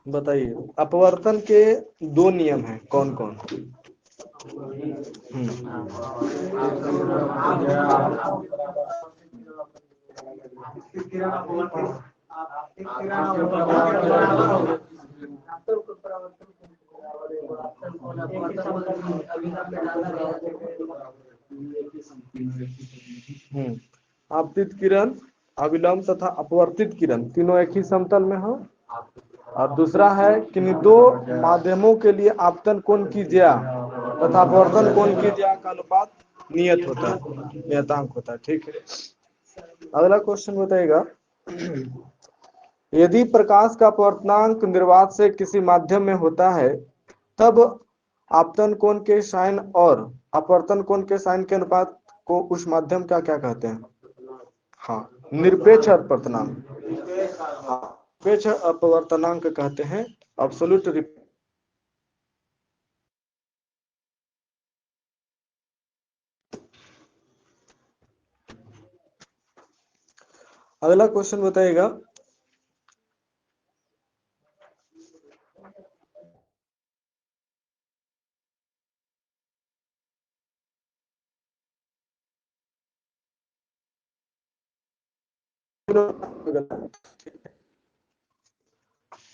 बताइए, अपवर्तन के दो नियम हैं, कौन कौन? आपतित किरण, अविलंब तथा अपवर्तित किरण तीनों एक ही समतल में हो। और दूसरा है कि दो माध्यमों के लिए आपतन कोण की ज्या तथा अपवर्तन कोण की ज्या का अनुपात नियत होता है, नियतांक होता है। ठीक है, अगला क्वेश्चन बताइएगा, यदि प्रकाश का अपवर्तनांक निर्वात से किसी माध्यम में होता है तब आपतन कोण के साइन और अपवर्तन कोण के साइन के अनुपात को उस माध्यम का क्या कहते हैं? हाँ, निरपेक्ष अपवर्तनांक। हाँ, निरपेक्ष अपवर्तनांक कहते हैं, एब्सोल्यूट। अगला क्वेश्चन बताइएगा,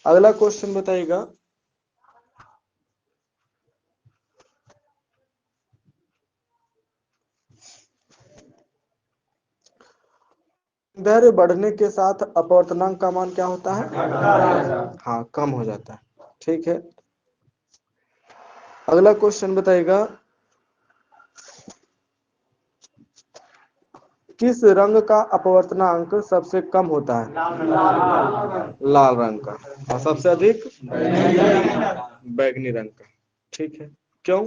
अगला क्वेश्चन बताइएगा, धैर्य बढ़ने के साथ अपवर्तनांक का मान क्या होता है? हाँ, कम हो जाता है। ठीक है, अगला क्वेश्चन बताइएगा, किस रंग का अपवर्तनांक सबसे कम होता है? लाल रंग का। और सबसे अधिक? बैगनी रंग का। ठीक है, क्यों?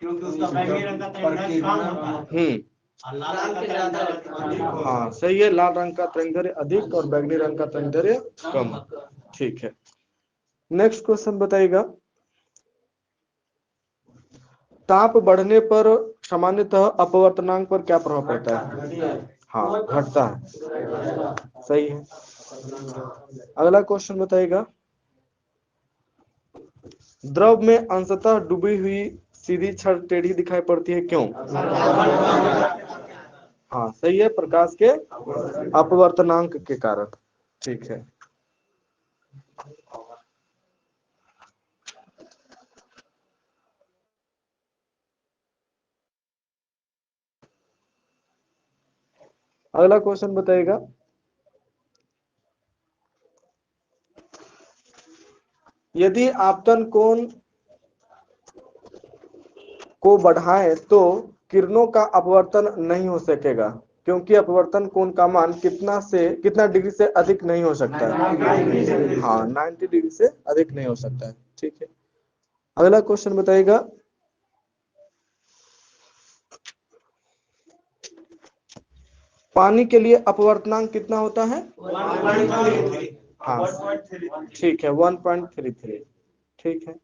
क्योंकि उसका बैगनी रंग का तरंगदैर्घ्य कम होता है। हाँ सही है, लाल रंग का तरंगदैर्घ्य अधिक और बैगनी रंग का तरंगदैर्घ्य कम। ठीक है, नेक्स्ट क्वेश्चन बताइएगा, ताप बढ़ने पर सामान्यतः अपवर्तनांक पर क्या प्रभाव पड़ता है? हाँ, घटता है। सही है, अगला क्वेश्चन बताइएगा, द्रव में अंशतः डूबी हुई सीधी छड़ टेढ़ी दिखाई पड़ती है, क्यों? हाँ सही है, प्रकाश के अपवर्तनांक के कारण। ठीक है, अगला क्वेश्चन बताइएगा, यदि आपतन कोण को बढ़ाएं तो किरणों का अपवर्तन नहीं हो सकेगा, क्योंकि अपवर्तन कोण का मान कितना डिग्री से अधिक नहीं हो सकता है। हाँ, 90 डिग्री से अधिक नहीं हो सकता है। ठीक है, अगला क्वेश्चन बताइएगा, पानी के लिए अपवर्तनांक कितना होता है? हाँ ठीक है, 1.33। ठीक है,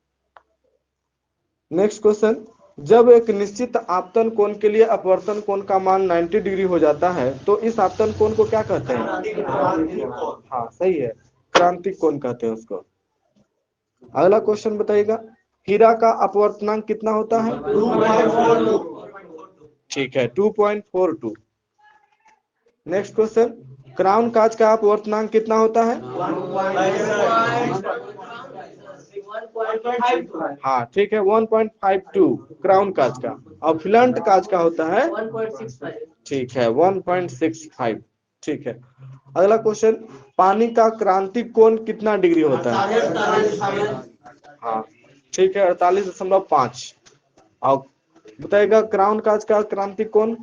नेक्स्ट क्वेश्चन, जब एक निश्चित आपतन कोण के लिए अपवर्तन कोण का मान 90 डिग्री हो जाता है तो इस आपतन कोण को क्या कहते हैं? हाँ सही है, क्रांतिक कोण कहते हैं उसको। अगला क्वेश्चन बताइएगा, हीरा का अपवर्तनांक कितना होता है? ठीक है, 2.42। नेक्स्ट क्वेश्चन, क्राउन कांच का अपवर्तनांक कितना होता है? हाँ ठीक है, 1.52 क्राउन कांच का। और फ्लंट कांच का होता है? ठीक है, 1.65। ठीक है, अगला क्वेश्चन, पानी का क्रांतिक कोण कितना डिग्री होता है? हाँ ठीक है, 48.5। और बताएगा क्राउन कांच का क्रांतिक कोण?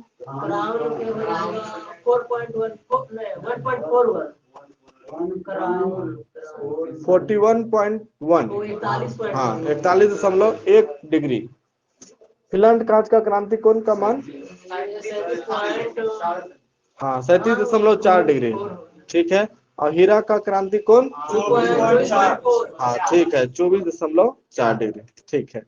41.1। हाँ, 41.1 डिग्री। फिलंट कांच का क्रांतिक कोण का मान? हाँ, 37.4 डिग्री। ठीक है, और हीरा का क्रांतिक कोण? हाँ ठीक है, 24.4 डिग्री। ठीक है,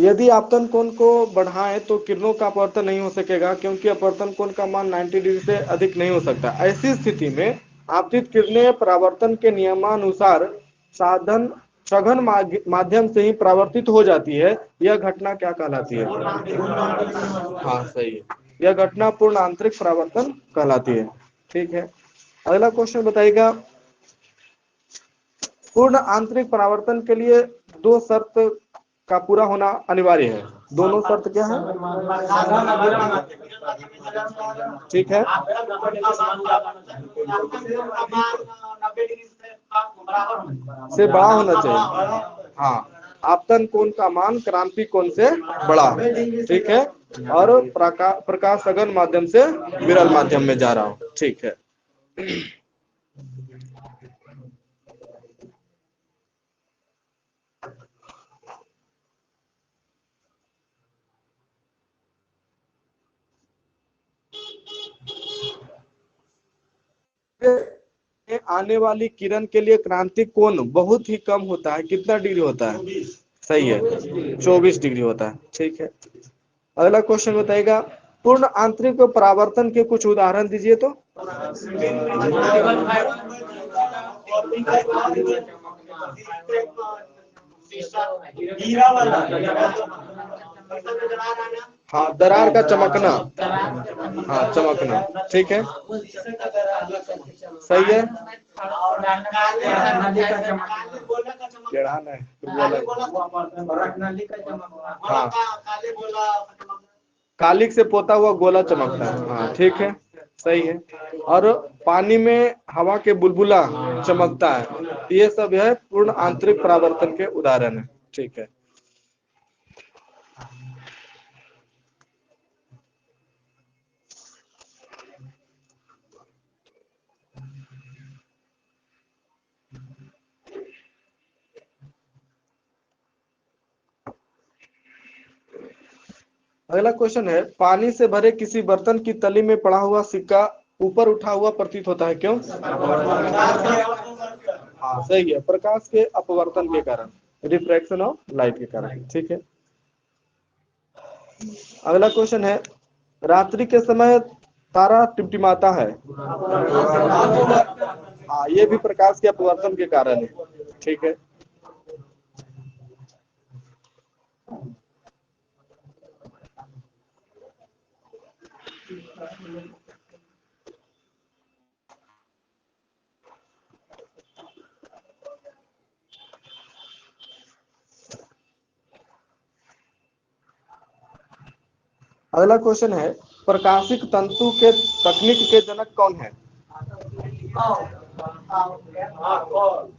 यदि आपतन कोण को बढ़ाएं तो किरणों का अपवर्तन नहीं हो सकेगा, क्योंकि अपवर्तन कोण का मान 90 डिग्री से अधिक नहीं हो सकता। ऐसी स्थिति में आपतित किरणें परावर्तन के नियमानुसार साधन सघन माध्यम से ही परावर्तित हो जाती है। यह घटना क्या कहलाती है? हाँ सही है, यह घटना पूर्ण आंतरिक परावर्तन कहलाती है। ठीक है, अगला क्वेश्चन बताइएगा। पूर्ण आंतरिक परावर्तन के लिए दो शर्त का पूरा होना अनिवार्य है। दोनों शर्त क्या है? ठीक है, से बड़ा होना चाहिए। हाँ, आपतन कोण का मान क्रांति कोण से बड़ा है। ठीक है, और प्रकाश सघन माध्यम से विरल माध्यम में जा रहा हूँ। ठीक है, आने वाली किरण के लिए क्रांति कोण बहुत ही कम होता है। कितना डिग्री होता है? सही है, 24 डिग्री होता है। ठीक है, अगला क्वेश्चन बताइएगा। पूर्ण आंतरिक परावर्तन के कुछ उदाहरण दीजिए तो। हाँ, दरार का चमकना। हाँ, चमकना। ठीक है, सही है। हाँ, कालिक से पोता हुआ गोला चमकता है। हाँ ठीक है, सही है। और पानी में हवा के बुलबुला चमकता है। ये सब है पूर्ण आंतरिक परावर्तन के उदाहरण है। ठीक है, अगला क्वेश्चन है। पानी से भरे किसी बर्तन की तली में पड़ा हुआ सिक्का ऊपर उठा हुआ प्रतीत होता है, क्यों? हाँ सही है, प्रकाश के अपवर्तन के कारण, रिफ्रैक्शन ऑफ लाइट के कारण। ठीक है, अगला क्वेश्चन है। रात्रि के समय तारा टिमटिमाता है। हाँ, ये भी प्रकाश के अपवर्तन के कारण है। ठीक है, अगला क्वेश्चन है। प्रकाशिक तंतु के तकनीक के जनक कौन है?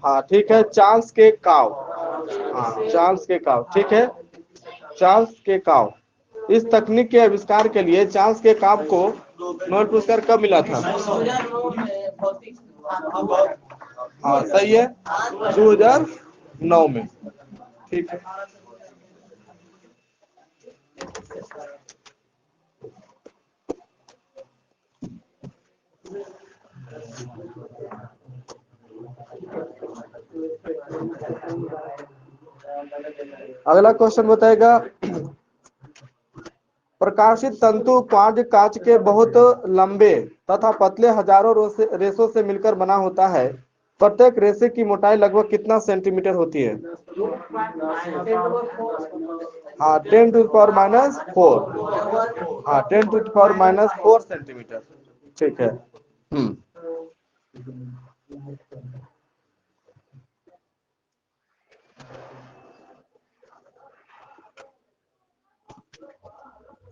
हाँ ठीक है, चार्ल्स के काव। हाँ, चार्ल्स के काव। ठीक है, चार्ल्स के काव। इस तकनीक के आविष्कार के लिए चार्ल्स के काव को नोबेल पुरस्कार कब मिला था? हाँ सही है, 2009 में। ठीक है, अगला क्वेश्चन बताएगा। प्रकाशित तंतु क्वार्ट्ज कांच के बहुत लंबे तथा पतले हजारों रेशों से मिलकर बना होता है। प्रत्येक रेशे की मोटाई लगभग कितना सेंटीमीटर होती है? हाँ, 10⁻⁴। हाँ, 10⁻⁴ सेंटीमीटर। ठीक है।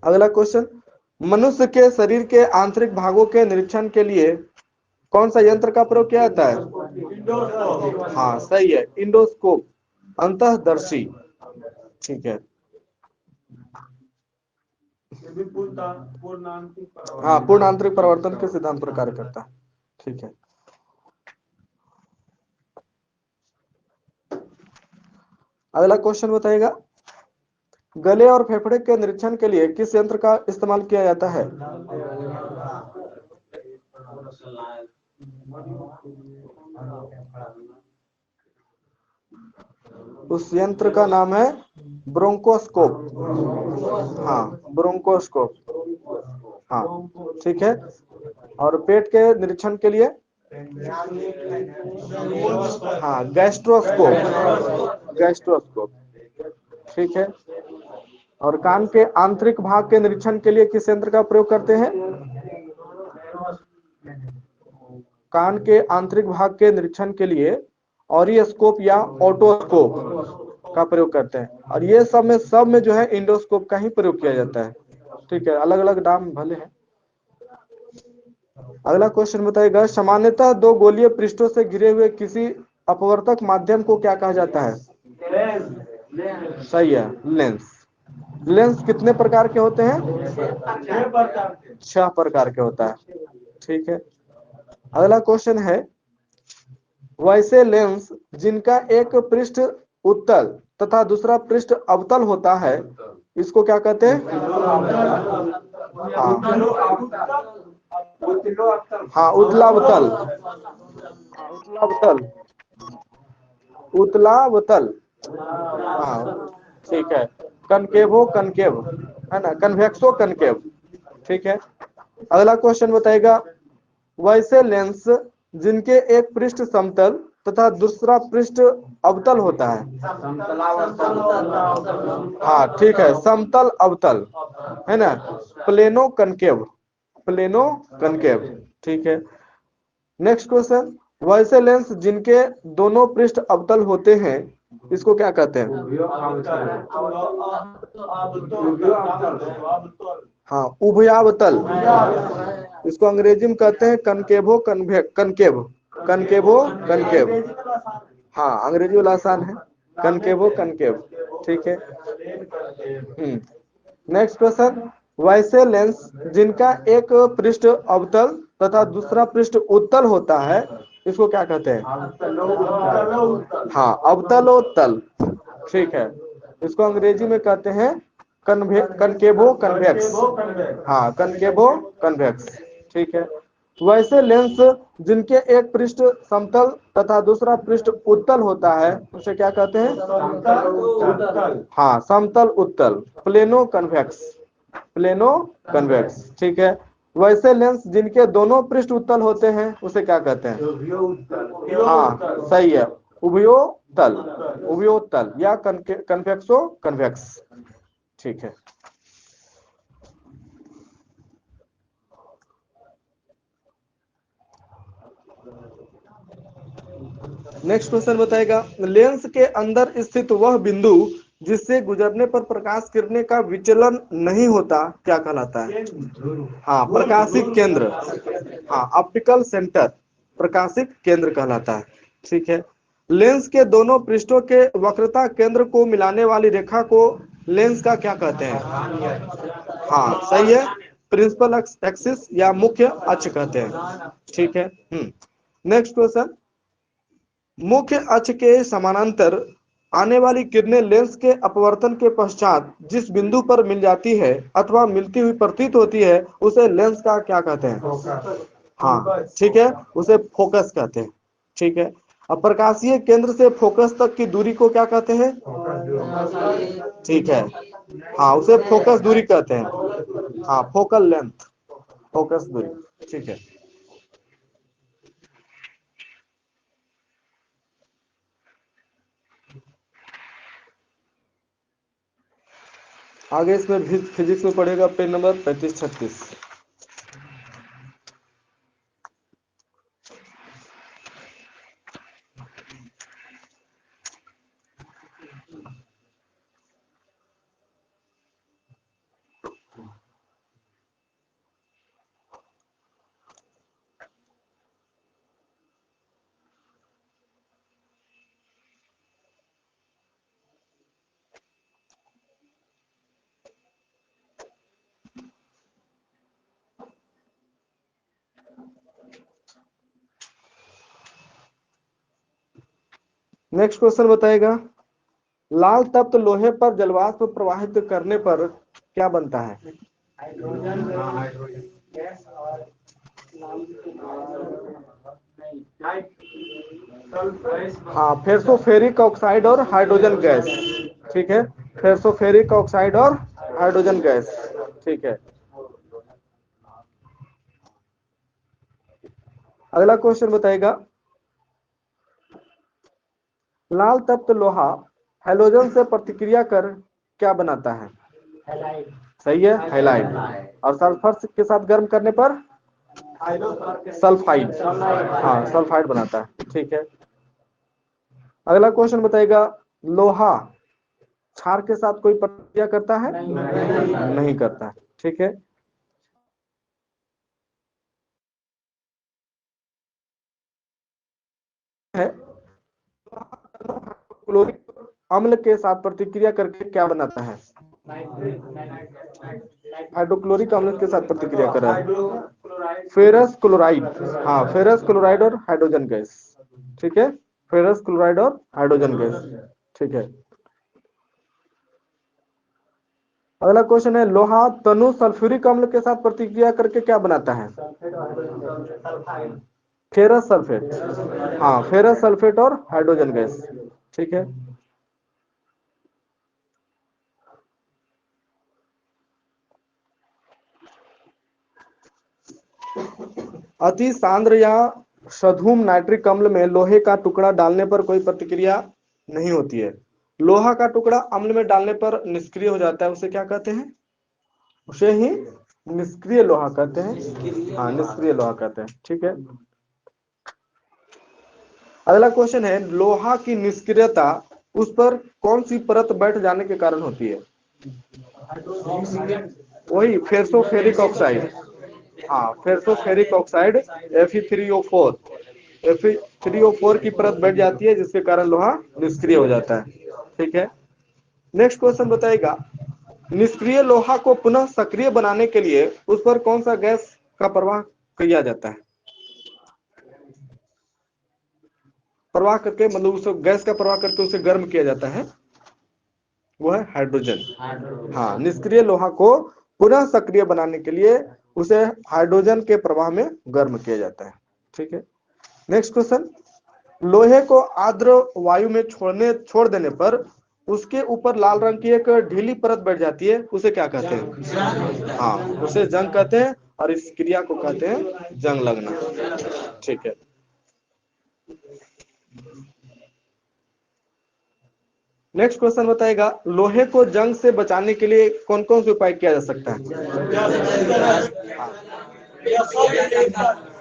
अगला क्वेश्चन। मनुष्य के शरीर के आंतरिक भागों के निरीक्षण के लिए कौन सा यंत्र का प्रयोग किया जाता है? हाँ सही है, इंडोस्कोप, अंतःदर्शी। ठीक है, हाँ, पूर्ण आंतरिक परिवर्तन के सिद्धांत पर कार्य करता है। ठीक है, अगला क्वेश्चन बताइएगा। गले और फेफड़े के निरीक्षण के लिए किस यंत्र का इस्तेमाल किया जाता है? उस यंत्र का नाम है ब्रोंकोस्कोप। हाँ, ब्रोंकोस्कोप। हाँ, ठीक है। और पेट के निरीक्षण के लिए, हाँ, गैस्ट्रोस्कोप। गैस्ट्रोस्कोप, ठीक है। और कान के आंतरिक भाग के निरीक्षण के लिए किस यंत्र का प्रयोग करते हैं? कान के आंतरिक भाग के निरीक्षण के लिए ऑरियोस्कोप या ओटोस्कोप का प्रयोग करते हैं। और ये सब में जो है इंडोस्कोप का ही प्रयोग किया जाता है। ठीक है, अलग अलग नाम भले हैं। अगला क्वेश्चन बताइएगा, सामान्यतः दो गोलीय पृष्ठों से घिरे हुए किसी अपवर्तक माध्यम को क्या कहा जाता है? सही है, लेंस। लेंस कितने प्रकार के होते हैं? 6 प्रकार के होता है। ठीक है। अगला क्वेश्चन है, वैसे लेंस जिनका एक पृष्ठ उत्तल तथा दूसरा पृष्ठ अवतल होता है, इसको क्या कहते हैं? हाँ, हाँ, उतलावतल। उतलावतल, उतलावतल। हाँ, ठीक है। कनकेवो कनकेव, है ना, कन्वेक्सो कनकेव। ठीक है। अगला क्वेश्चन बताएगा, वैसे लेंस जिनके एक पृष्ठ समतल तथा दूसरा पृष्ठ अवतल होता है। हाँ, ठीक है, समतल अवतल, है ना, प्लेनो कनकेव। प्लेनो कनकेव, ठीक है। नेक्स्ट क्वेश्चन, वैसे लेंस जिनके दोनों पृष्ठ अवतल होते हैं, इसको क्या कहते हैं? हाँ, उभयावतल। इसको अंग्रेजी में कहते हैं कनकेवो कनकेव। कनकेवो कनकेव। हाँ, अंग्रेजी वाला आसान है, कनकेवो कनकेव। ठीक है। नेक्स्ट क्वेश्चन, वैसे लेंस जिनका एक पृष्ठ अवतल तथा दूसरा पृष्ठ उत्तल होता है, इसको क्या कहते हैं? हाँ, अवतलोत्तल। ठीक है। इसको अंग्रेजी में कहते हैं कनकेवो कन्वेक्स। हाँ, कनकेवो कन्वेक्स। ठीक है। वैसे लेंस जिनके एक पृष्ठ समतल तथा दूसरा पृष्ठ उत्तल होता है, उसे क्या कहते हैं? हाँ, समतल उत्तल, प्लेनो कन्वेक्स। प्लेनो कन्वेक्स, ठीक है। वैसे लेंस जिनके दोनों पृष्ठ उत्तल होते हैं, उसे क्या कहते हैं? हाँ, सही है, उभयोतल। उभयोतल या कन्वेक्सो कन्वेक्स। ठीक है। नेक्स्ट क्वेश्चन बताएगा, लेंस के अंदर स्थित वह बिंदु जिससे गुजरने पर प्रकाश किरणें का विचलन नहीं होता, क्या कहलाता है? हाँ, प्रकाशिक केंद्र। हाँ, ऑप्टिकल सेंटर, प्रकाशिक केंद्र कहलाता है। ठीक है। लेंस के दोनों पृष्ठों के वक्रता केंद्र को मिलाने वाली रेखा को लेंस का क्या कहते हैं? हाँ, सही है, प्रिंसिपल एक्सिस या मुख्य अक्ष कहते हैं। ठीक है। नेक्स्ट क्वेश्चन, मुख्य अक्ष के समानांतर आने वाली किरणें लेंस के अपवर्तन के पश्चात जिस बिंदु पर मिल जाती है अथवा मिलती हुई प्रतीत होती है, उसे लेंस का क्या कहते हैं? हाँ, ठीक है, उसे फोकस कहते हैं। ठीक है। अब प्रकाशीय केंद्र से फोकस तक की दूरी को क्या कहते हैं? ठीक है। हाँ, उसे फोकस दूरी कहते हैं। हाँ, फोकल लेंथ, फोकस दूरी। ठीक है। आगे इसमें फिजिक्स में पढ़ेगा, पेज नंबर 35-36। नेक्स्ट क्वेश्चन बताएगा, लाल तप्त लोहे पर जलवाष्प प्रवाहित करने पर क्या बनता है? हाँ, फेरसोफेरिक ऑक्साइड और हाइड्रोजन गैस। ठीक है। फेरोफेरिक ऑक्साइड और हाइड्रोजन गैस। ठीक है, अगला क्वेश्चन बताएगा, लाल तप्त लोहा हैलोजन से प्रतिक्रिया कर क्या बनाता है? सही है, हैलाइड। और सल्फर के साथ गर्म करने पर सल्फाइड, हाँ सल्फाइड बनाता है। ठीक है, अगला क्वेश्चन बताएगा, लोहा क्षार के साथ कोई प्रतिक्रिया करता है? नहीं करता है। ठीक है, क्लोरिक अम्ल के साथ प्रतिक्रिया करके क्या बनाता है? हाइड्रोक्लोरिक अम्ल के साथ प्रतिक्रिया कर रहा है, फेरस क्लोराइड। हाँ, फेरस क्लोराइड और हाइड्रोजन गैस। ठीक है, फेरस क्लोराइड और हाइड्रोजन गैस। ठीक है, अगला क्वेश्चन है, लोहा तनु सल्फ्यूरिक अम्ल के साथ प्रतिक्रिया करके क्या बनाता है? फेरस सल्फेट, हाँ फेरस सल्फेट और हाइड्रोजन गैस। ठीक है, अति सांद्र या सधूम नाइट्रिक अम्ल में लोहे का टुकड़ा डालने पर कोई प्रतिक्रिया नहीं होती है। लोहा का टुकड़ा अम्ल में डालने पर निष्क्रिय हो जाता है, उसे क्या कहते हैं? उसे ही निष्क्रिय लोहा कहते हैं। हाँ, निष्क्रिय लोहा कहते हैं। ठीक है, अगला क्वेश्चन है, लोहा की निष्क्रियता उस पर कौन सी परत बैठ जाने के कारण होती है? वही फेरसोफेरिक ऑक्साइड, हाँ फेरसोफेरिक ऑक्साइड Fe3O4, Fe3O4 की परत बैठ जाती है, जिसके कारण लोहा निष्क्रिय हो जाता है। ठीक है, नेक्स्ट क्वेश्चन बताएगा, निष्क्रिय लोहा को पुनः सक्रिय बनाने के लिए उस पर कौन सा गैस का प्रवाह किया जाता है? प्रवाह करके मतलब उस गैस का प्रवाह करके उसे गर्म किया जाता है, वो है हाइड्रोजन। हाँ, निष्क्रिय लोहा को पुनः सक्रिय बनाने के लिए उसे हाइड्रोजन के प्रवाह में गर्म किया जाता है। ठीक है, नेक्स्ट क्वेश्चन, लोहे को आर्द्र वायु में छोड़ देने पर उसके ऊपर लाल रंग की एक ढीली परत बैठ जाती है, उसे क्या कहते हैं? हाँ, उसे जंग कहते हैं, और इस क्रिया को कहते हैं जंग लगना। ठीक है, नेक्स्ट क्वेश्चन बताएगा, लोहे को जंग से बचाने के लिए कौन कौन से उपाय किया जा सकता है?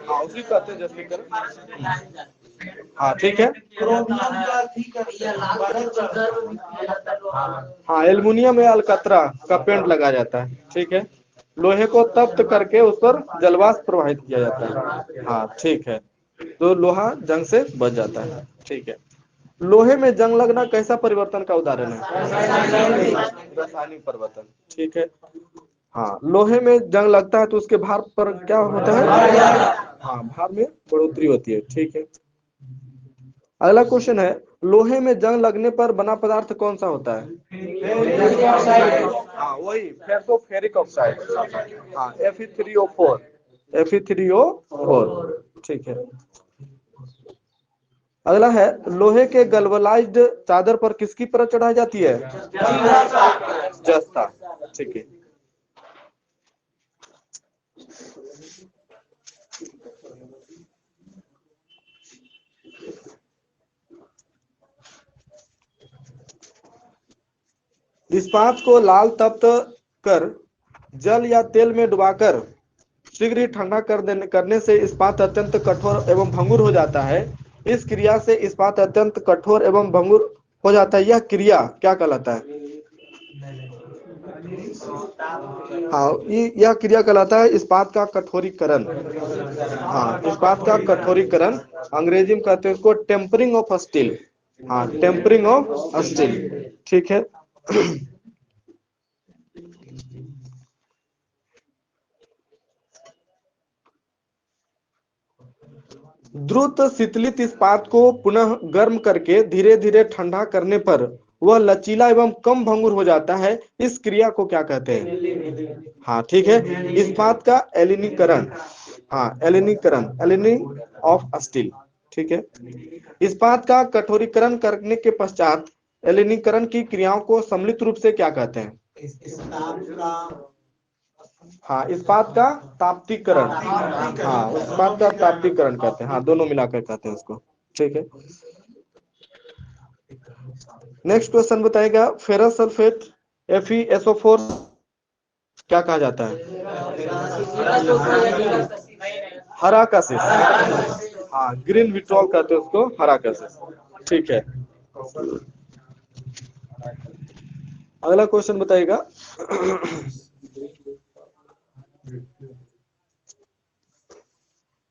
हाँ, उसी कहते हैं जस्टिकरण। हाँ ठीक है, हाँ एल्युमिनियम या अलकतरा का पेंट लगाया जाता है। ठीक है, लोहे को तप्त करके उस पर जलवाष्प प्रवाहित किया जाता है। हाँ ठीक है, तो लोहा जंग से बच जाता है। ठीक है, लोहे में जंग लगना कैसा परिवर्तन का उदाहरण है? रासायनिक परिवर्तन। ठीक है, हाँ लोहे में जंग लगता है तो उसके भार पर क्या होता है? हाँ, भार में बढ़ोतरी होती है। ठीक है, अगला क्वेश्चन है, लोहे में जंग लगने पर बना पदार्थ कौन सा होता है? हाँ वही फेरिक ऑक्साइड, हाँ Fe3O4, Fe3O4। ठीक है, अगला है, लोहे के गल्वलाइज्ड चादर पर किसकी परत चढ़ाई जाती है? जस्ता। ठीक है, इस्पात को लाल तप्त कर जल या तेल में डुबाकर शीघ्र ही ठंडा करने से इस्पात अत्यंत कठोर एवं भंगुर हो जाता है। इस क्रिया से इस्पात अत्यंत कठोर एवं भंगुर हो जाता है, यह क्रिया क्या कहलाता है? हाँ, यह क्रिया कहलाता है इस्पात का कठोरीकरण। हाँ, इस्पात का कठोरीकरण, अंग्रेजी में कहते हैं उसको टेम्परिंग ऑफ स्टील। हाँ, टेम्परिंग ऑफ स्टील। ठीक है, द्रुत शीतलित इस्पात को पुनः गर्म करके धीरे धीरे ठंडा करने पर वह लचीला एवं कम भंगुर हो जाता है, इस क्रिया को क्या कहते हैं? हाँ ठीक है, इस्पात का एलिनीकरण। हाँ, एलिनीकरण, एलिनिंग ऑफ स्टील। ठीक है, इस्पात का कठोरीकरण करने के पश्चात एलिनीकरण की क्रियाओं को सम्मिलित रूप से क्या कहते हैं? हाँ, इस्पात का ताप्तीकरण। हाँ, इस्पात का ताप्तीकरण कहते हैं। हाँ, दोनों मिलाकर कहते हैं उसको। ठीक है, नेक्स्ट क्वेश्चन बताएगा, फेरस सल्फेट FeSO4 क्या कहा जाता है? हराकासिस। हाँ, ग्रीन विट्रॉल कहते हैं उसको, हराकासिस। ठीक है, अगला क्वेश्चन बताइएगा,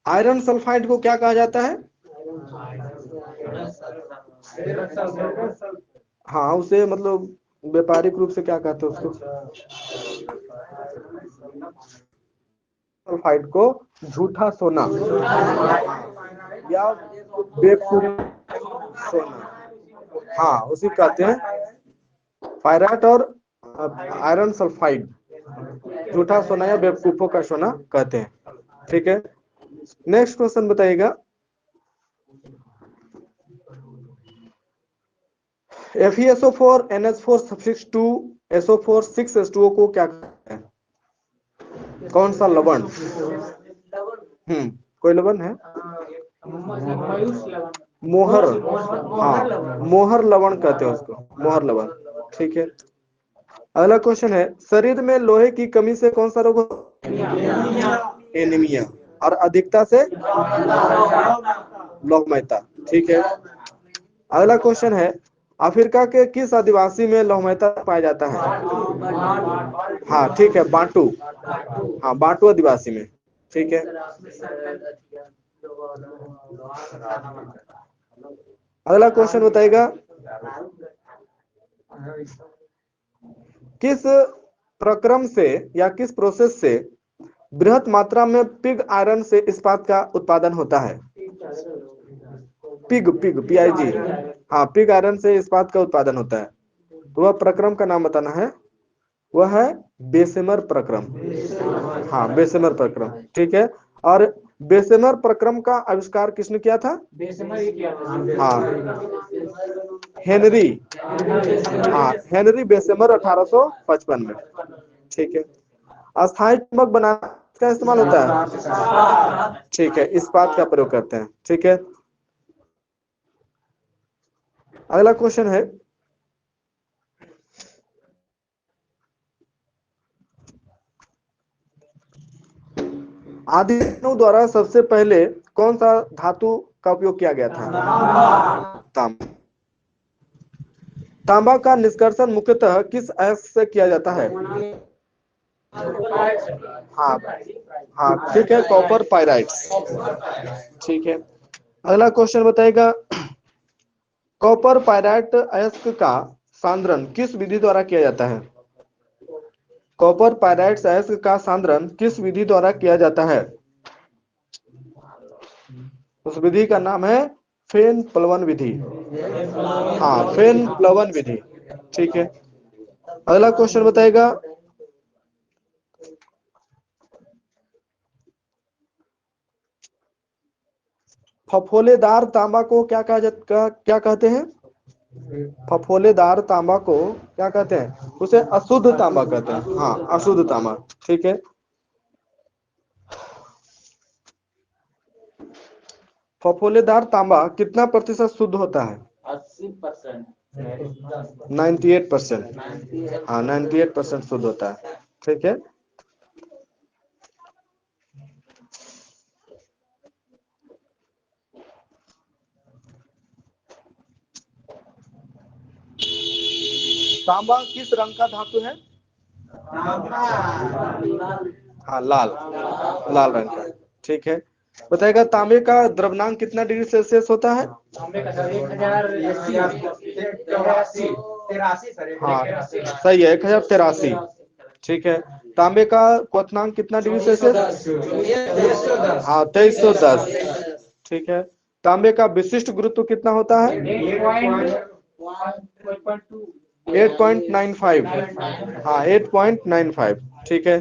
आयरन सल्फाइड को क्या कहा जाता है? हाँ, उसे मतलब व्यापारिक रूप से क्या कहते हैं उसको? सल्फाइड को झूठा सोना या बेवकूफ सोना, हाँ उसी कहते हैं। पायराइट और आयरन सल्फाइड झूठा सोना या बेवकूफों का सोना कहते हैं। ठीक है, नेक्स्ट क्वेश्चन बताइएगा, FeSO4 NH4 suffix 2 SO4 6H2O को क्या कहते हैं? कौन सा लवण? कोई लवण है? मोहर। हाँ, मोहर लवण कहते हैं उसको, मोहर लवण। ठीक है, अगला क्वेश्चन है, शरीर में लोहे की कमी से कौन सा रोग? एनीमिया। और अधिकता से लौहमयता। ठीक है, अगला क्वेश्चन है, अफ्रीका के किस आदिवासी में लौहमयता पाया जाता है? हाँ ठीक है, बांटू। हाँ, बांटू आदिवासी में। ठीक है, अगला क्वेश्चन बताइएगा, किस प्रक्रम से या किस प्रोसेस से बृहत मात्रा में पिग आयरन से इस्पात का उत्पादन होता है? Pig pig PIG। हाँ, पिग आयरन से इस्पात का उत्पादन होता है, तो वह प्रक्रम का नाम बताना है। वह है बेसेमर प्रक्रम। हाँ, बेसेमर प्रक्रम। ठीक है, और बेसेमर प्रक्रम का आविष्कार किसने किया था? हाँ, हेनरी। हाँ, हेनरी बेसेमर 1855 में। ठीक है, अस्थायी चुंबक बनाने का इस्तेमाल होता है। ठीक है, इस्पात का प्रयोग करते हैं। ठीक है, अगला क्वेश्चन है, आदि मानव द्वारा सबसे पहले कौन सा धातु का उपयोग किया गया था? तांबा। तांबा का निष्कर्षण मुख्यतः किस अयस्क से किया जाता है? हाँ हाँ, ठीक है, कॉपर पायराइट्स। ठीक है, अगला क्वेश्चन बताएगा, कॉपर पायराइट अयस्क का सांद्रण किस विधि द्वारा किया जाता है? कॉपर पायराइट अयस्क का सांद्रण किस विधि द्वारा किया जाता है? उस विधि का नाम है फेन प्लवन विधि। हाँ, फेन प्लवन विधि। ठीक है, अगला क्वेश्चन बताएगा, फफोलेदार तांबा को क्या क्या कहते हैं? फफोलेदार तांबा को क्या कहते हैं? उसे अशुद्ध तांबा कहते हैं। हाँ, अशुद्ध तांबा। ठीक है, फफोलेदार तांबा कितना प्रतिशत शुद्ध होता है? 80%। 98%। हाँ, 98% शुद्ध होता है। ठीक है, तांबा किस रंग का धातु है? हाँ, लाल, लाल रंग का। ठीक है, बताएगा, तांबे का द्रव्यमाप कितना डिग्री सेल्सियस होता है? हाँ सही है, 1083। ठीक है, तांबे का क्वथनांक कितना डिग्री सेल्सियस? हाँ, 2310। ठीक है, तांबे का विशिष्ट गुरुत्व कितना होता है? 8.95। हाँ, 8.95। ठीक है,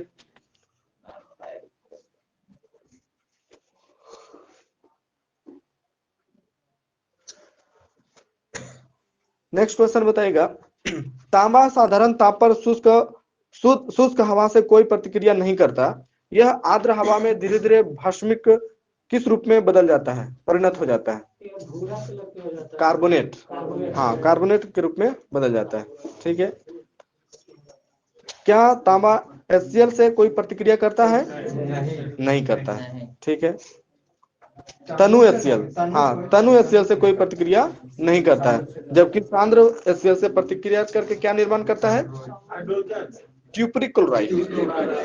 नेक्स्ट क्वेश्चन बताइएगा, तांबा साधारण ताप पर शुष्क हवा से कोई प्रतिक्रिया नहीं करता, यह आर्द्र हवा में धीरे धीरे भस्मिक किस रूप में बदल जाता है, परिणत हो जाता है? कार्बोनेट। हाँ, कार्बोनेट के रूप में बदल जाता है। ठीक है। क्या तांबा HCl से कोई प्रतिक्रिया करता है? नहीं करता है। ठीक है। तनु HCl, हाँ, तनु HCl से कोई प्रतिक्रिया नहीं करता है, जबकि सांद्र HCl से प्रतिक्रिया करके क्या निर्माण करता है? Cupric chloride.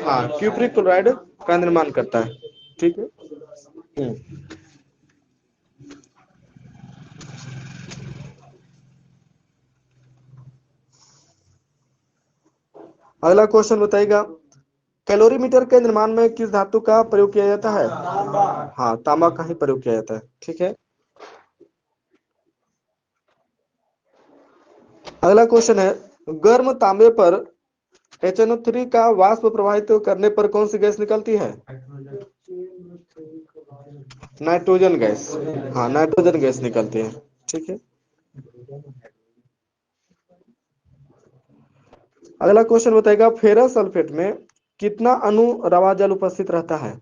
हाँ, क्यूप्रिक क्लोराइड का निर्माण करता है। ठीक है। अगला क्वेश्चन बताइएगा, कैलोरीमीटर के निर्माण में किस धातु का प्रयोग किया जाता है? हाँ, तांबा का ही प्रयोग किया जाता है। ठीक है। अगला क्वेश्चन है, गर्म तांबे पर HNO3 का वाष्प प्रवाहित करने पर कौन सी गैस निकलती है? Nitrogen gas. हाँ, नाइट्रोजन गैस निकलती है। ठीक है। अगला क्वेश्चन बताएगा, फेरस सल्फेट में कितना अणु रवा जल उपस्थित रहता है?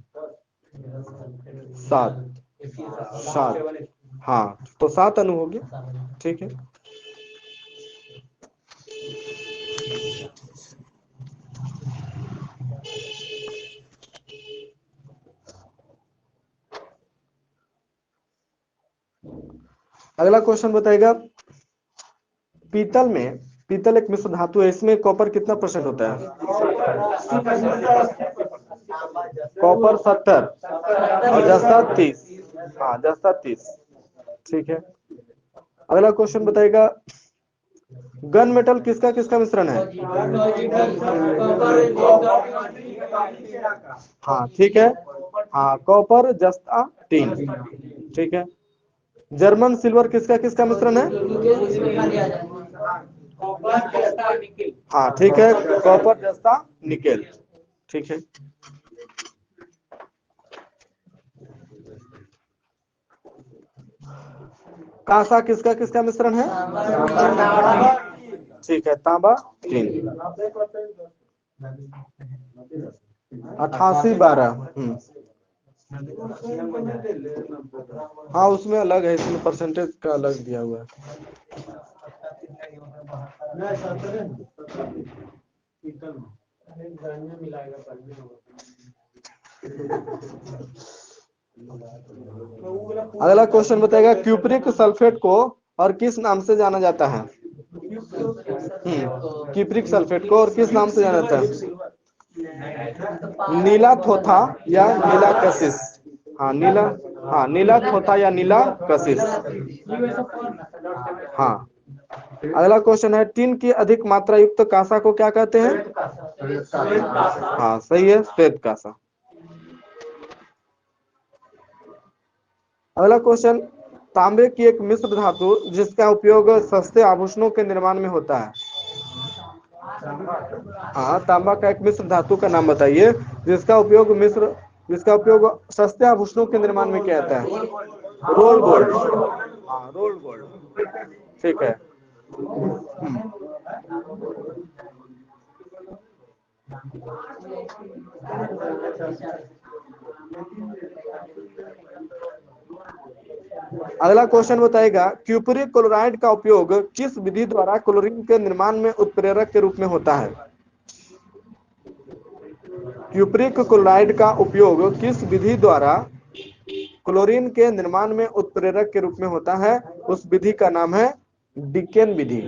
7। 7। हाँ, तो 7 अणु हो गया। ठीक है। अगला क्वेश्चन बताएगा, पीतल एक मिश्र धातु है, इसमें कॉपर कितना % होता है? कॉपर 70 और जस्ता 30। हाँ, जस्ता 30। ठीक है। अगला क्वेश्चन बताएगा, गन मेटल किसका किसका मिश्रण है? हाँ, ठीक है। हाँ, कॉपर जस्ता टिन। ठीक है। जर्मन सिल्वर किसका किसका मिश्रण है? हाँ, ठीक है, कॉपर जस्ता निकेल। ठीक है। कांसा किसका किसका मिश्रण है? ठीक है, तांबा टिन। 88-12। हाँ, उसमें अलग है, इसमें परसेंटेज का अलग दिया हुआ है। अगला क्वेश्चन बताएगा, क्यूप्रिक सल्फेट को और किस नाम से जाना जाता है? क्यूप्रिक सल्फेट को और किस नाम से जाना जाता है? नीला थोथा या नीला कशिश। हाँ, नीला थोथा या नीला कशिश। हाँ। अगला क्वेश्चन है, टिन की अधिक मात्रा युक्त कांसा को क्या कहते हैं? हाँ, सही है, श्वेत कांसा। अगला क्वेश्चन, तांबे की एक मिश्र धातु जिसका उपयोग सस्ते आभूषणों के निर्माण में होता है। हाँ, तांबा का एक मिश्र धातु का नाम बताइए जिसका उपयोग सस्ते आभूषणों के निर्माण में किया जाता है। Roll gold. हाँ, रोल गोल्ड। ठीक है। अगला क्वेश्चन बताएगा, क्यूपरिक क्लोराइड का उपयोग किस विधि द्वारा क्लोरीन के निर्माण में उत्प्रेरक के रूप में होता है? क्यूपरिक क्लोराइड का उपयोग किस विधि द्वारा क्लोरीन के निर्माण में उत्प्रेरक के रूप में होता है? उस विधि का नाम है डिकेन विधि।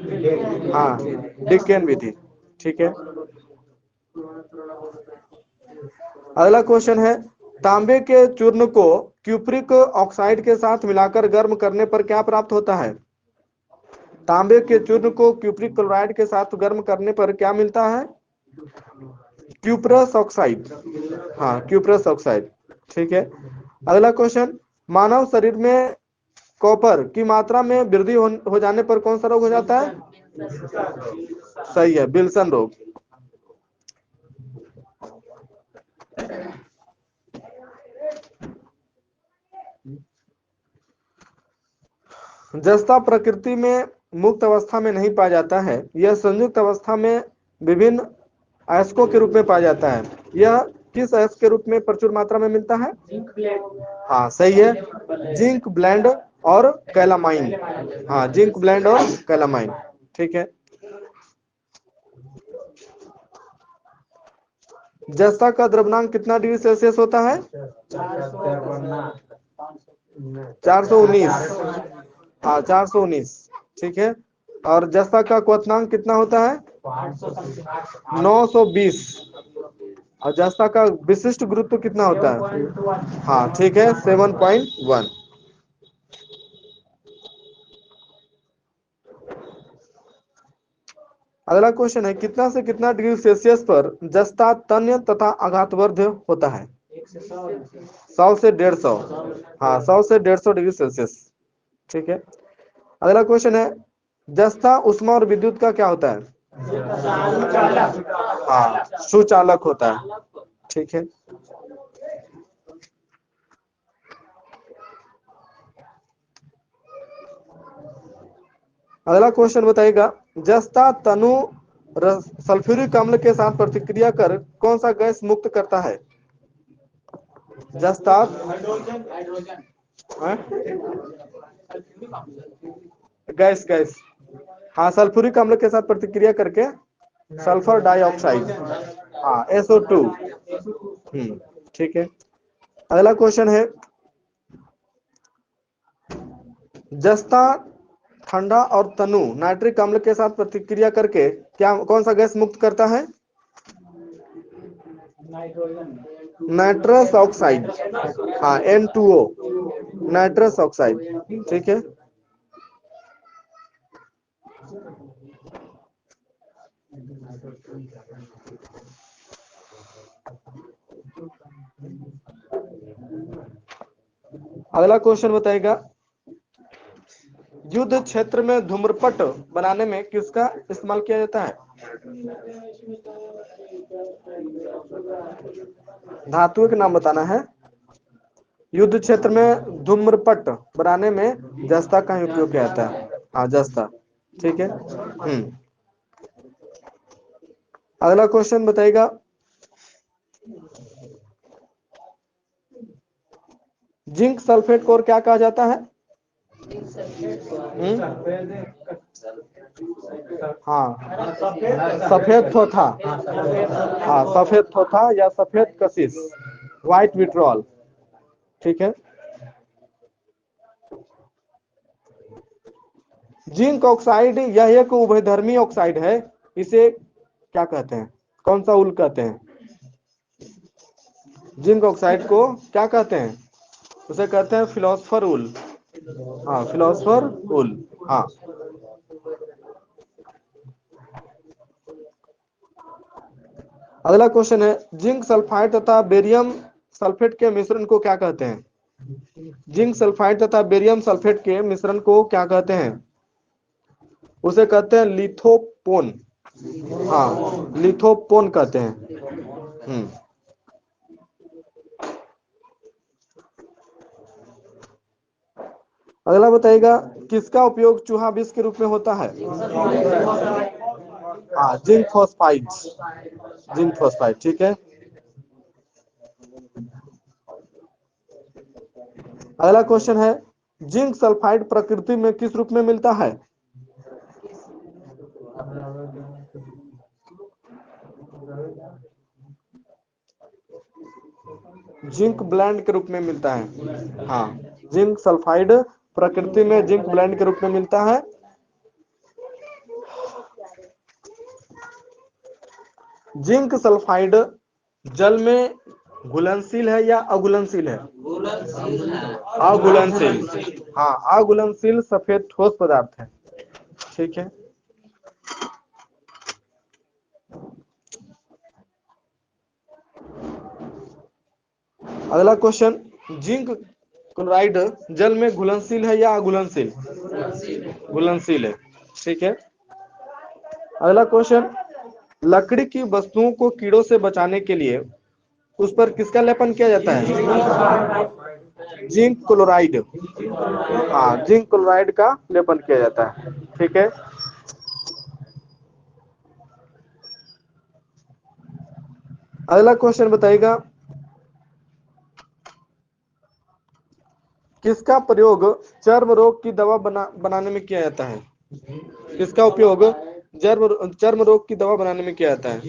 हाँ, डिकेन विधि। ठीक है। अगला क्वेश्चन है, तांबे के चूर्ण को क्यूपरिक ऑक्साइड के साथ मिलाकर गर्म करने पर क्या प्राप्त होता है? तांबे के चूर्ण को क्यूपरिक क्लोराइड के साथ गर्म करने पर क्या मिलता है? Cuprous oxide. हाँ, क्यूप्रस ऑक्साइड। ठीक है। अगला क्वेश्चन, मानव शरीर में कॉपर की मात्रा में वृद्धि हो जाने पर कौन सा रोग हो जाता है? सही है, विल्सन रोग। जस्ता प्रकृति में मुक्त अवस्था में नहीं पाया जाता है, यह संयुक्त अवस्था में विभिन्न अयस्कों के रूप में पाया जाता है। यह किस अयस्क के रूप में प्रचुर मात्रा में मिलता है? हाँ सही है, जिंक ब्लेंड और कैलामाइन। हाँ, जिंक ब्लेंड और कैलामाइन। ठीक है। जस्ता का द्रव्यमान कितना डिग्री सेल्सियस होता है? 419। हाँ 419। ठीक है। और जस्ता का क्वथनांक कितना होता है? 920। और जस्ता का विशिष्ट गुरुत्व कितना होता है? हाँ ठीक है, 7.1। अगला क्वेश्चन है, कितना से कितना डिग्री सेल्सियस पर जस्ता तन्य तथा आघातवर्ध होता है? 100 से 150। हाँ 100 से 150 डिग्री सेल्सियस। ठीक है। अगला क्वेश्चन है, जस्ता उष्मा और विद्युत का क्या होता है? हाँ सुचालक होता है। ठीक है। अगला क्वेश्चन बताइएगा, जस्ता तनु सल्फ्यूरिक अम्ल के साथ प्रतिक्रिया कर कौन सा गैस मुक्त करता है? जस्ता गैस गैस हाँ सल्फ्यूरिक अम्ल के साथ प्रतिक्रिया करके सल्फर डाइऑक्साइड। हाँ SO2। ठीक है। अगला क्वेश्चन है, जस्ता ठंडा और तनु नाइट्रिक अम्ल के साथ प्रतिक्रिया करके क्या कौन सा गैस मुक्त करता है? Nitrous oxide. हाँ N2O, नाइट्रस ऑक्साइड। ठीक है। अगला क्वेश्चन बताएगा, युद्ध क्षेत्र में धूम्रपट बनाने में किसका इस्तेमाल किया जाता है? धातुओं के नाम बताना है। युद्ध क्षेत्र में धूम्रपट बनाने में जस्ता का ही उपयोग किया जाता है। हाँ जस्ता। ठीक है। अगला क्वेश्चन बताइएगा, जिंक सल्फेट को और क्या कहा जाता है? हाँ सफेद थोथा। हाँ सफेद थोथा या सफेद कशिश, व्हाइट विट्रॉल। ठीक है। जिंक ऑक्साइड यह एक उभयधर्मी ऑक्साइड है, इसे क्या कहते हैं? कौन सा उल कहते हैं? जिंक ऑक्साइड को क्या कहते हैं? उसे कहते हैं फिलोसफर उल। हाँ फिलोसफर उल। हाँ। अगला क्वेश्चन है, जिंक सल्फाइड तथा बेरियम सल्फेट के मिश्रण को क्या कहते हैं? जिंक सल्फाइड तथा बेरियम सल्फेट के मिश्रण को क्या कहते हैं? उसे कहते हैं लिथोपोन। हाँ लिथोपोन कहते हैं। अगला बताइएगा, किसका उपयोग चूहा विष के रूप में होता है? हाँ जिंक फॉस्फाइड। Zinc phosphide. ठीक है। अगला क्वेश्चन है, जिंक सल्फाइड प्रकृति में किस रूप में मिलता है? जिंक ब्लेंड के रूप में मिलता है। हाँ जिंक सल्फाइड प्रकृति में जिंक ब्लेंड के रूप में मिलता है। जिंक सल्फाइड जल में घुलनशील है या अघुलनशील है? अघुलनशील। हाँ अघुलनशील सफेद ठोस पदार्थ है। ठीक है। अगला क्वेश्चन, जिंक क्लोराइड जल में घुलनशील है या अघुलनशील? घुलनशील है। ठीक है। अगला क्वेश्चन, लकड़ी की वस्तुओं को कीड़ों से बचाने के लिए उस पर किसका लेपन किया जाता है? जिंक क्लोराइड, हाँ जिंक क्लोराइड का लेपन किया जाता है। ठीक है, अगला क्वेश्चन बताइएगा, किसका प्रयोग चर्म रोग की दवा बनाने में किया जाता है? किसका उपयोग चर्म रोग की दवा बनाने में किया जाता है?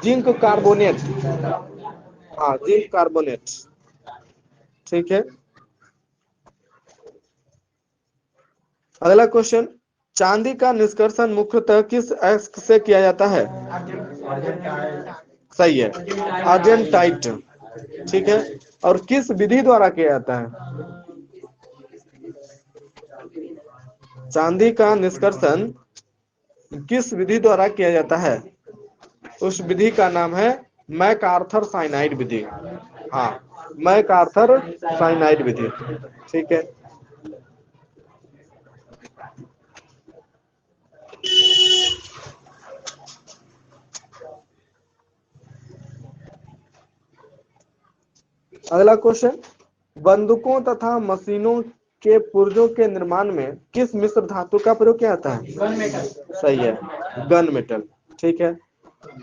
जिंक कार्बोनेट, हाँ जिंक कार्बोनेट। ठीक है, अगला क्वेश्चन, चांदी का निष्कर्षण मुख्यतः किस अयस्क से किया जाता है? सही है, आर्जेंटाइट। ठीक है, और किस विधि द्वारा किया जाता है? चांदी का निष्कर्षण किस विधि द्वारा किया जाता है? उस विधि का नाम है मैकआर्थर साइनाइड विधि। हाँ, मैकआर्थर साइनाइड विधि। ठीक है, अगला क्वेश्चन, बंदूकों तथा मशीनों के पुर्जों के निर्माण में किस मिश्र धातु का प्रयोग किया जाता है? Gun metal. सही है, गन मेटल। ठीक है,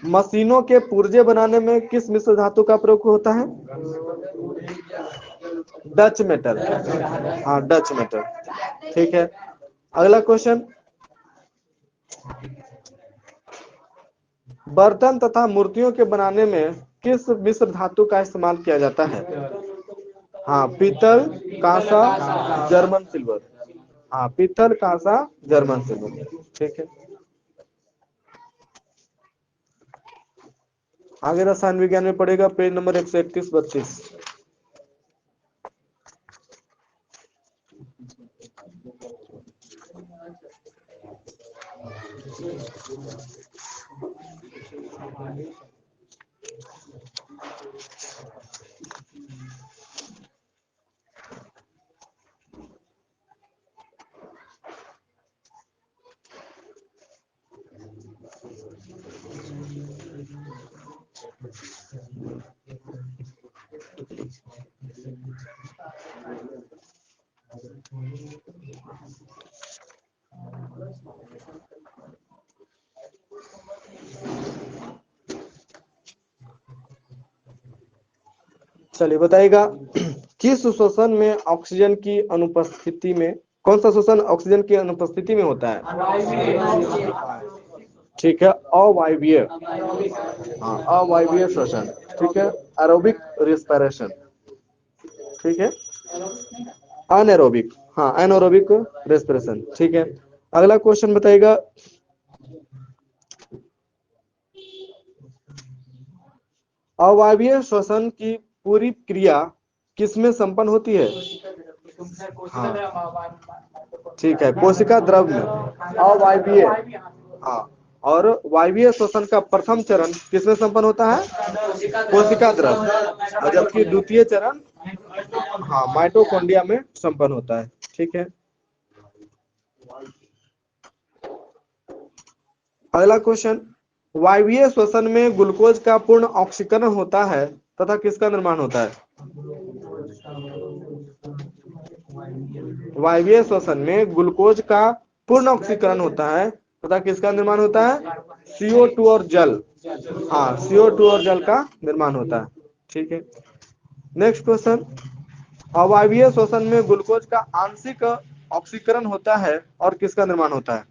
मशीनों के पुर्जे बनाने में किस मिश्र धातु का प्रयोग होता है? डच मेटल, हाँ डच मेटल। ठीक है, अगला क्वेश्चन, बर्तन तथा मूर्तियों के बनाने में किस मिश्र धातु का इस्तेमाल किया जाता है? हाँ पीतल, कांसा, जर्मन सिल्वर। हाँ पीतल, कांसा, जर्मन सिल्वर। ठीक है, आगे रसायन विज्ञान में पड़ेगा, पेज नंबर 131-32। चलिए बताइएगा, किस शोषण में ऑक्सीजन की अनुपस्थिति में, कौन सा शोषण ऑक्सीजन की अनुपस्थिति में होता है? ठीक है, अवायवीय, हाँ अवायवीय श्वसन। ठीक है, एरोबिक रिस्पिरेशन। ठीक है, अनएरोबिक, हाँ एनारोबिक रेस्पिरेशन। ठीक है, अगला क्वेश्चन बताइएगा, अवायवीय श्वसन की पूरी क्रिया किसमें संपन्न होती है? हाँ ठीक है, कोशिका द्रव में, अवायवीय। हाँ, और वायवीय श्वसन का प्रथम चरण किसमें संपन्न होता है? कोशिका द्रव, और जबकि द्वितीय चरण हाँ माइटोकॉन्ड्रिया में संपन्न होता है। ठीक है, अगला क्वेश्चन, वायवीय श्वसन में ग्लूकोज का पूर्ण ऑक्सीकरण होता है तथा किसका निर्माण होता है? वायवीय श्वसन में ग्लूकोज का पूर्ण ऑक्सीकरण होता है तथा किसका निर्माण होता है? CO2 और जल, हाँ CO2 और जल का निर्माण होता है। ठीक है, नेक्स्ट क्वेश्चन, अवायवीय श्वसन में ग्लूकोज का आंशिक ऑक्सीकरण होता है और किसका निर्माण होता है?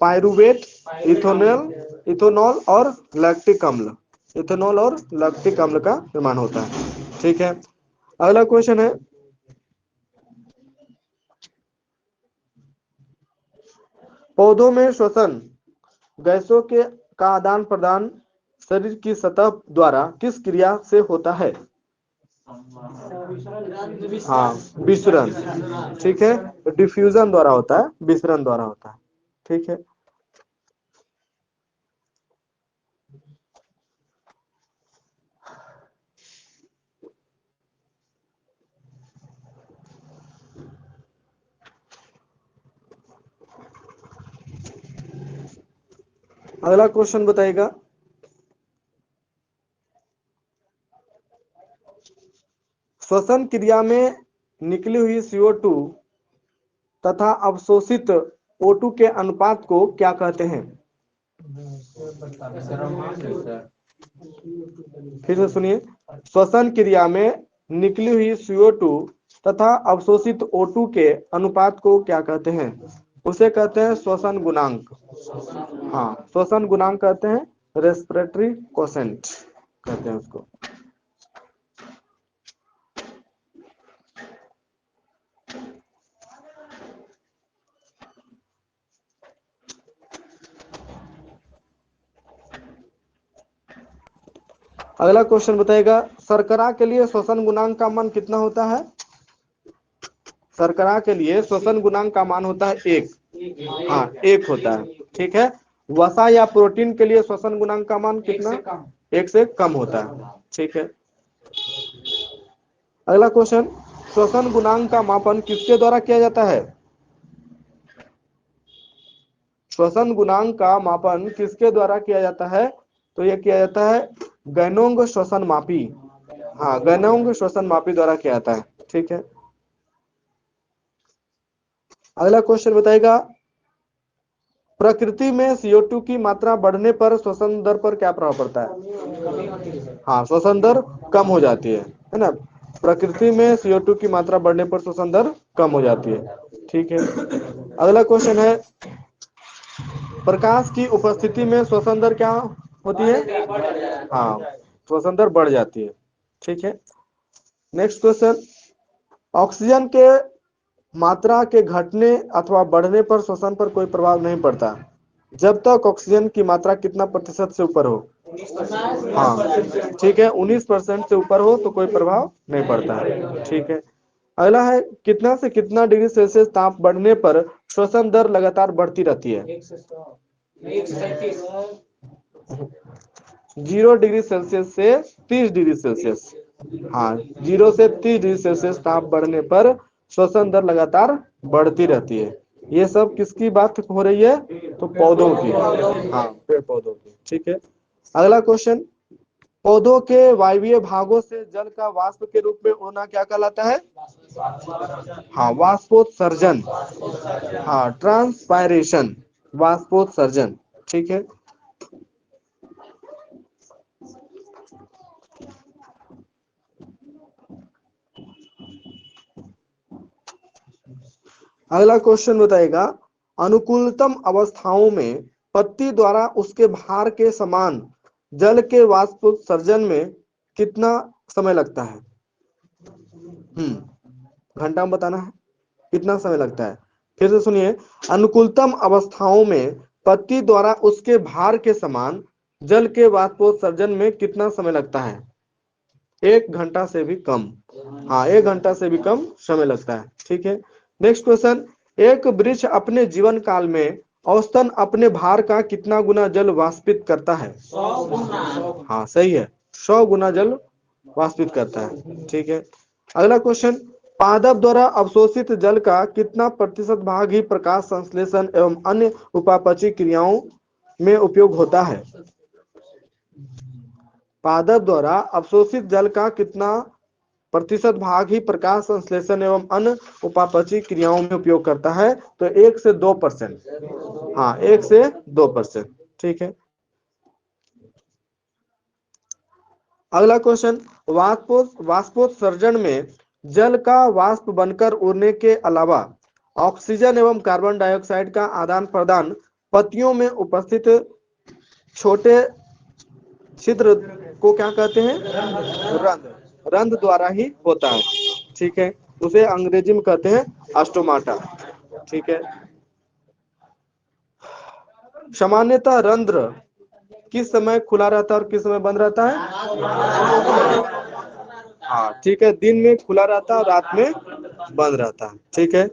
पायरुवेट, इथेनॉल और लैक्टिक अम्ल, इथेनॉल और लैक्टिक अम्ल का निर्माण होता है। ठीक है, अगला क्वेश्चन है, पौधों में श्वसन गैसों के का आदान प्रदान शरीर की सतह द्वारा किस क्रिया से होता है? हाँ विसरण। ठीक है, डिफ्यूजन द्वारा होता है, विसरण द्वारा होता है। ठीक है, अगला क्वेश्चन बताइएगा, श्वसन क्रिया में निकली हुई CO2 तथा अवशोषित O2 के अनुपात को क्या कहते हैं? फिर से सुनिए, श्वसन क्रिया में निकली हुई CO2 तथा अवशोषित O2 के अनुपात को क्या कहते हैं? उसे कहते हैं श्वसन गुणांक। हाँ, श्वसन गुणांक कहते हैं, रेस्पिरेटरी कोसेंट कहते हैं उसको। अगला क्वेश्चन बताएगा, शर्करा के लिए श्वसन गुणांक का मान कितना होता है? शर्करा के लिए श्वसन गुणांक का मान होता है 1। हाँ, 1 होता है। ठीक है। वसा या प्रोटीन के लिए श्वसन गुणांक का मान कितना? 1 से कम होता है। ठीक है। अगला क्वेश्चन, श्वसन गुणांक का मापन किसके द्वारा किया जाता है? श्वसन गुणांक का मापन किसके द्वारा किया जाता है? तो यह किया जाता है गैनोंग श्वसन मापी। हाँ, गैनोंग श्वसन मापी द्वारा किया जाता है। ठीक है। अगला क्वेश्चन बताएगा, प्रकृति में CO2 की मात्रा बढ़ने पर श्वसन दर पर क्या प्रभाव पड़ता है? हाँ, श्वसन दर कम हो जाती है ना। प्रकृति में CO2 की मात्रा बढ़ने पर श्वसन दर कम हो जाती है। ठीक है। अगला क्वेश्चन है, प्रकाश की उपस्थिति में श्वसन दर क्या होती है? हाँ, श्वसन दर बढ़ जाती है। ठीक है। नेक्स्ट क्वेश्चन, ऑक्सीजन के मात्रा के घटने अथवा बढ़ने पर श्वसन पर कोई प्रभाव नहीं पड़ता जब तक ऑक्सीजन की मात्रा कितना प्रतिशत से ऊपर हो? हाँ, ठीक है, 19% से ऊपर हो तो कोई प्रभाव नहीं पड़ता है। ठीक है। अगला है, कितना से कितना डिग्री सेल्सियस ताप बढ़ने पर श्वसन दर लगातार बढ़ती रहती है? 0 डिग्री सेल्सियस से 30 डिग्री सेल्सियस। हाँ, 0 से 30 डिग्री सेल्सियस ताप बढ़ने पर श्वसन दर लगातार बढ़ती रहती है। ये सब किसकी बात हो रही है? तो पौधों की। हाँ, पेड़ पौधों की। ठीक है। अगला क्वेश्चन, पौधों के वायवीय भागों से जल का वाष्प के रूप में होना क्या कहलाता है? हाँ, वाष्पोत्सर्जन। हाँ, ट्रांसपायरेशन, वाष्पोत्सर्जन। ठीक है। अगला क्वेश्चन बताएगा, अनुकूलतम अवस्थाओं में पत्ती द्वारा उसके भार के समान जल के वाष्पोत्सर्जन में कितना समय लगता है? घंटा में बताना है कितना समय लगता है। फिर से सुनिए, अनुकूलतम अवस्थाओं में पत्ती द्वारा उसके भार के समान जल के वाष्पोत्सर्जन में कितना समय लगता है? 1 घंटा से भी कम। हाँ, 1 घंटा से भी कम समय लगता है। ठीक है। नेक्स्ट क्वेश्चन, एक वृक्ष अपने जीवन काल में औसतन अपने भार का कितना गुना जल वाष्पित करता है? 100 गुना। हाँ, सही है, 100 गुना जल वाष्पित करता है। ठीक है। अगला क्वेश्चन, पादप द्वारा अवशोषित जल का कितना प्रतिशत भाग ही प्रकाश संश्लेषण एवं अन्य उपापचयी क्रियाओं में उपयोग होता है? पादप द्वारा अवशोषित जल का कितना प्रतिशत भाग ही प्रकाश संश्लेषण एवं अन्य उपापचयी क्रियाओं में उपयोग करता है? तो 1 से 2%। हाँ, 1 से 2%। ठीक है। अगला क्वेश्चन, वाष्पोत्सर्जन में जल का वाष्प बनकर उड़ने के अलावा ऑक्सीजन एवं कार्बन डाइऑक्साइड का आदान प्रदान पत्तियों में उपस्थित छोटे छिद्र को क्या कहते हैं? रंध्र। रंध्र द्वारा ही होता है। ठीक है। उसे अंग्रेजी में कहते हैं स्टोमाटा। ठीक है। सामान्यतः रंध्र किस समय खुला रहता है और किस समय बंद रहता है? हाँ, ठीक है, दिन में खुला रहता है और रात में बंद रहता है। ठीक है।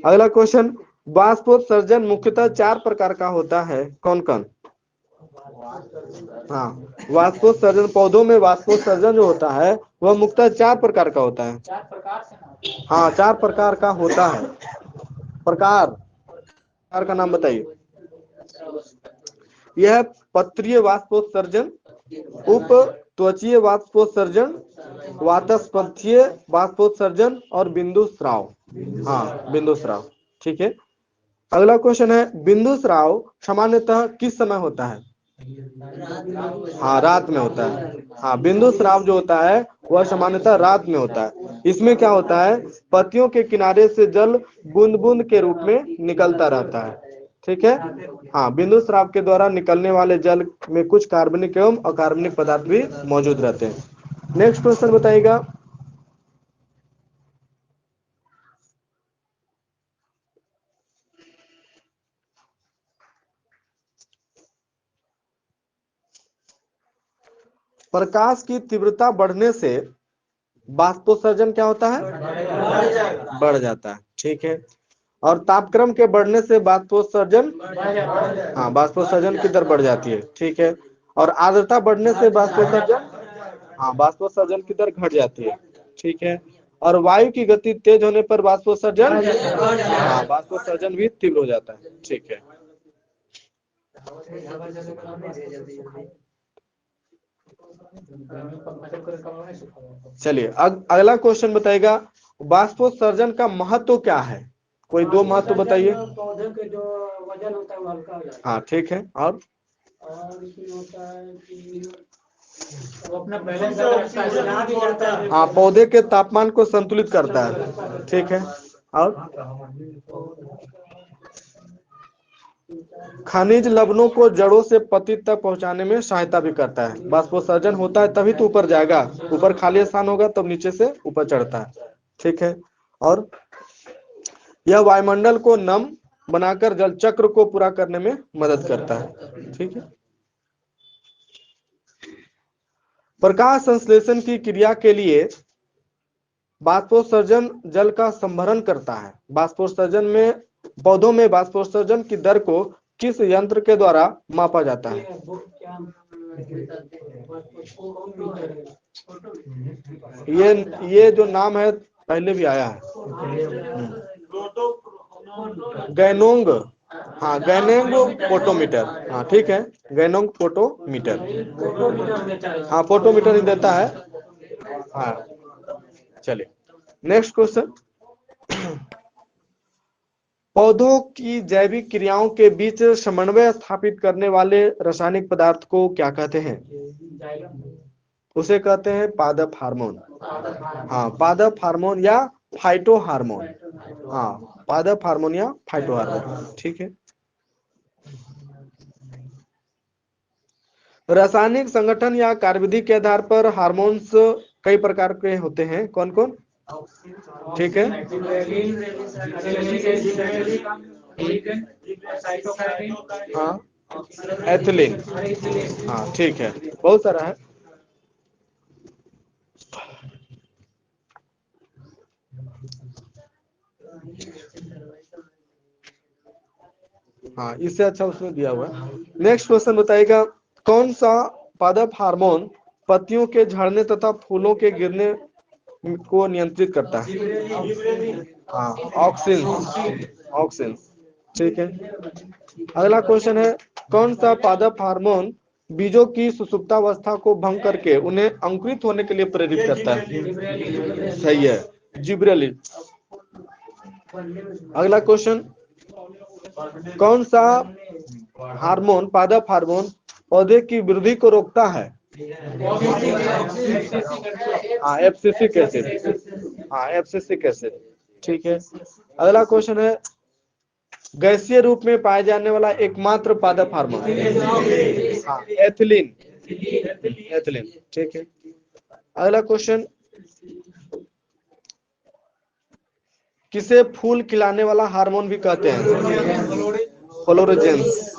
अगला क्वेश्चन, वाष्पोत्सर्जन मुख्यतः 4 प्रकार का होता है, कौन कौन? हाँ, वाष्पोत्सर्जन, पौधों में वाष्पोत्सर्जन जो होता है वह मुख्यतः 4 प्रकार का होता है। हाँ, 4 प्रकार का होता है। प्रकार का नाम बताइए। यह पत्रीय वाष्पोत्सर्जन, उप त्वचीय वाष्पोत्सर्जन, वातस्पंथीय वाष्पोत्सर्जन और बिंदु स्राव। हाँ, बिंदु स्राव। ठीक है। अगला क्वेश्चन है, बिंदु स्राव सामान्यतः किस समय होता है? हाँ, रात में होता है। हाँ, बिंदु स्राव जो होता है वह सामान्यतः रात में होता है। इसमें क्या होता है, पत्तियों के किनारे से जल बूंद बूंद के रूप में निकलता रहता है। ठीक है। हाँ, बिंदु स्राव के द्वारा निकलने वाले जल में कुछ कार्बनिक एवं अकार्बनिक पदार्थ भी मौजूद रहते हैं। नेक्स्ट क्वेश्चन बताइएगा। प्रकाश की तीव्रता बढ़ने से बाष्पोत्सर्जन क्या होता है? बढ़ जाता है। ठीक है। और तापक्रम के बढ़ने से बाष्पोत्सर्जन, हाँ, बाष्पोत्सर्जन की दर बढ़ जाती है। ठीक है। और आर्द्रता बढ़ने से बाष्पोत्सर्जन, हाँ, बाष्पोत्सर्जन की दर घट जाती है। ठीक है। और वायु की गति तेज होने पर बाष्पोत्सर्जन, हाँ, बाष्पोत्सर्जन भी तीव्र हो जाता है। ठीक है। चलिए, अगला क्वेश्चन बताइएगा, बाष्पोत्सर्जन का महत्व क्या है? कोई दो महत्व बताइए। पौधे के जो वजन होता है वो हल्का हो जाता है। हाँ, ठीक है। और इसमें होता है कि वो अपना बैलेंस करता है। हाँ, पौधे के तापमान को संतुलित करता है। ठीक है। और खनिज लवणों को जड़ों से पत्ती तक पहुंचाने में सहायता भी करता है। बाष्पोत्सर्जन होता है तभी तो ऊपर जाएगा, ऊपर खाली स्थान होगा तब नीचे से ऊपर चढ़ता है। ठीक है। और यह वायुमंडल को नम बनाकर जल चक्र को पूरा करने में मदद करता है। ठीक है। प्रकाश संश्लेषण की क्रिया के लिए बाष्पोत्सर्जन जल का संभरण करता है। बाष्पोत्सर्जन में, पौधों में बाष्पोत्सर्जन की दर को किस यंत्र के द्वारा मापा जाता है? ये जो नाम है पहले भी आया है, गैनोंग। हाँ, गैनोंग फोटोमीटर। हाँ, ठीक है, गैनोंग फोटोमीटर। हाँ, फोटोमीटर ही देता है। हाँ, चलिए नेक्स्ट क्वेश्चन। पौधों की जैविक क्रियाओं के बीच समन्वय स्थापित करने वाले रासायनिक पदार्थ को क्या कहते हैं? उसे कहते हैं पादप हार्मोन। हाँ, पादप हार्मोन या फाइटो हार्मोन। हाँ, पादप हार्मोन या फाइटो हार्मोन। ठीक है। रासायनिक संगठन या कार्यविधि के आधार पर हार्मोन्स कई प्रकार के होते हैं। कौन कौन? ठीक है। हाँ, एथिलीन। हाँ, ठीक है, बहुत सारा है। हाँ, इससे अच्छा उसमें दिया हुआ है। नेक्स्ट क्वेश्चन बताइएगा, कौन सा पादप हार्मोन पत्तियों के झड़ने तथा फूलों के गिरने को नियंत्रित करता है? हाँ, ऑक्सिन। ऑक्सिन। ठीक है। अगला क्वेश्चन है, कौन सा पादप हार्मोन बीजों की सुसुप्तावस्था को भंग करके उन्हें अंकुरित होने के लिए प्रेरित करता है? सही है, जिब्रेलिन। अगला क्वेश्चन, कौन सा हार्मोन, पादप हार्मोन पौधे की वृद्धि को रोकता है? हाँ, एब्सिसिक एसिड। हाँ, एब्सिसिक एसिड। ठीक है। अगला क्वेश्चन है, गैसीय रूप में पाए जाने वाला एकमात्र पादप हार्मोन? हाँ, एथिलीन। एथिलीन। ठीक है। अगला क्वेश्चन, किसे फूल खिलाने वाला हार्मोन भी कहते हैं? फ्लोरोजेंस।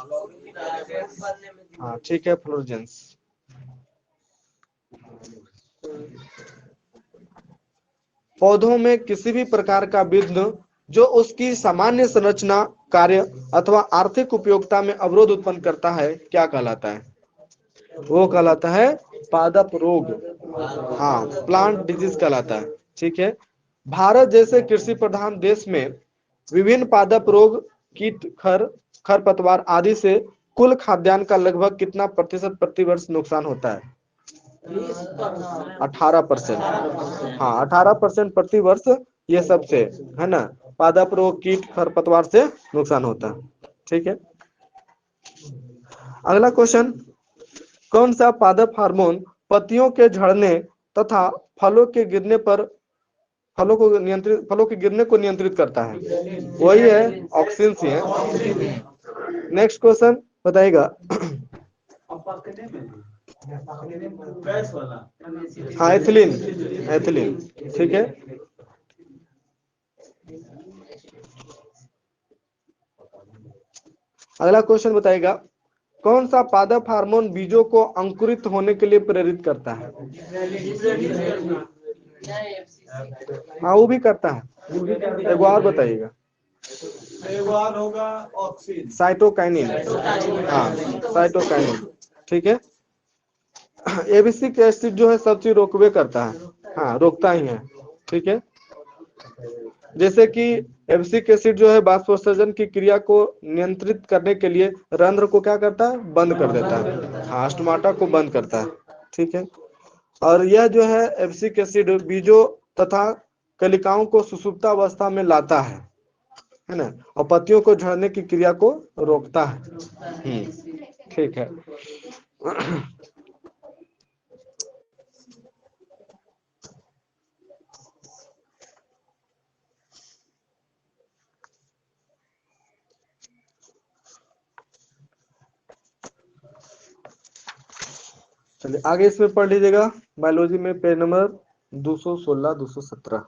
हाँ, ठीक है, फ्लोरोजेंस। पौधों में किसी भी प्रकार का विघ्न जो उसकी सामान्य संरचना, कार्य अथवा आर्थिक उपयोगिता में अवरोध उत्पन्न करता है, क्या कहलाता है? वो कहलाता है पादप रोग। हाँ, प्लांट डिजीज कहलाता है। ठीक है। भारत जैसे कृषि प्रधान देश में विभिन्न पादप रोग, कीट, खरपतवार आदि से कुल खाद्यान्न का लगभग कितना प्रतिशत प्रति वर्ष नुकसान होता है? 18%। हाँ, 18% प्रति वर्ष ये सब से, है ना, पादप रोग, कीट, खरपतवार से नुकसान होता है। ठीक है, अगला क्वेश्चन, कौन सा पादप हार्मोन पत्तियों के झड़ने तथा फलों के गिरने को नियंत्रित करता है? वही है, ऑक्सिन सी है। नेक्स्ट क्वेश्चन बताइएगा। हाँ, एथिलीन, एथिलीन। ठीक है, अगला क्वेश्चन बताइएगा, कौन सा पादप हार्मोन बीजों को अंकुरित होने के लिए प्रेरित करता है? हाँ, वो भी करता है। एक बार बताइएगा। होगा ऑक्सीन, साइटोकाइनिन। हाँ, साइटोकाइनिन। ठीक है, एबिसिक एसिड जो है सब चीज रोकवे करता है। हाँ, रोकता ही है। ठीक है, जैसे कि एबिसिक एसिड जो है वाष्पोत्सर्जन की क्रिया को नियंत्रित करने के लिए रंध्र को क्या करता है? बंद कर देता है। हाँ, स्टोमाटा को बंद करता है। ठीक है, और यह जो है एबिसिक एसिड बीजों तथा कलिकाओं को सुषुप्तावस्था में लाता है ना, और पत्तियों को झड़ने की क्रिया को रोकता है। ठीक है, चलिए आगे इसमें पढ़ लीजिएगा। बायोलॉजी में पेज नंबर 216, 217।